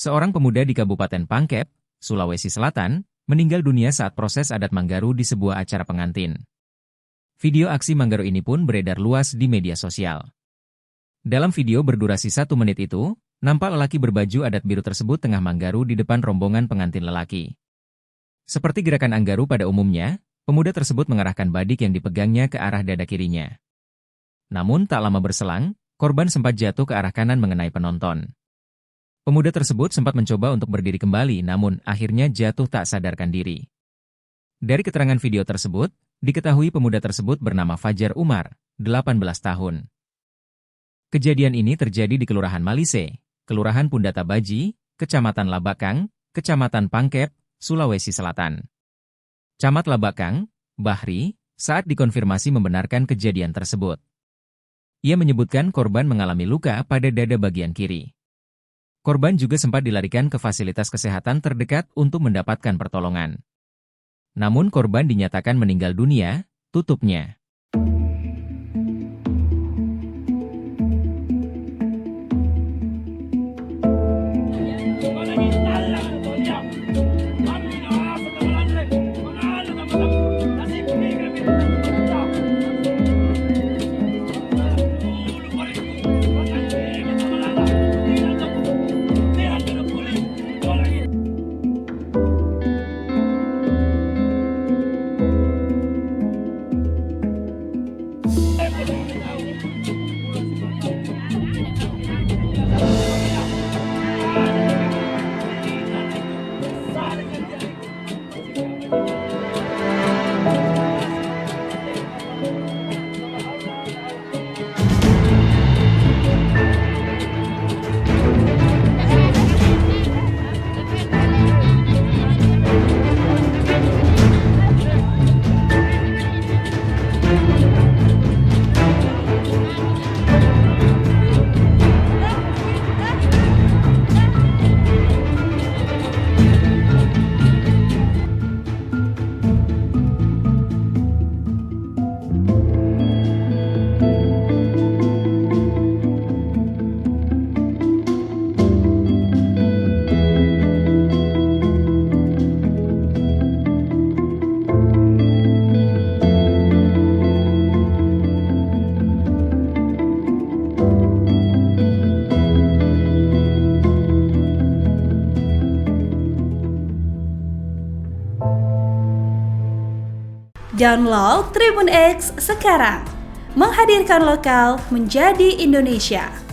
Seorang pemuda di Kabupaten Pangkep, Sulawesi Selatan, meninggal dunia saat proses adat Manggaru di sebuah acara pengantin. Video aksi Manggaru ini pun beredar luas di media sosial. Dalam video berdurasi 1 menit itu, nampak lelaki berbaju adat biru tersebut tengah Manggaru di depan rombongan pengantin lelaki. Seperti gerakan Anggaru pada umumnya, pemuda tersebut mengarahkan badik yang dipegangnya ke arah dada kirinya. Namun tak lama berselang, korban sempat jatuh ke arah kanan mengenai penonton. Pemuda tersebut sempat mencoba untuk berdiri kembali namun akhirnya jatuh tak sadarkan diri. Dari keterangan video tersebut, diketahui pemuda tersebut bernama Fajar Umar, 18 tahun. Kejadian ini terjadi di Kelurahan Malise, Kelurahan Pundata Baji, Kecamatan Labakang, Kecamatan Pangkep, Sulawesi Selatan. Camat Labakang, Bahri, saat dikonfirmasi membenarkan kejadian tersebut. Ia menyebutkan korban mengalami luka pada dada bagian kiri. Korban juga sempat dilarikan ke fasilitas kesehatan terdekat untuk mendapatkan pertolongan. Namun korban dinyatakan meninggal dunia, tutupnya. Download Tribun X sekarang, menghadirkan lokal menjadi Indonesia.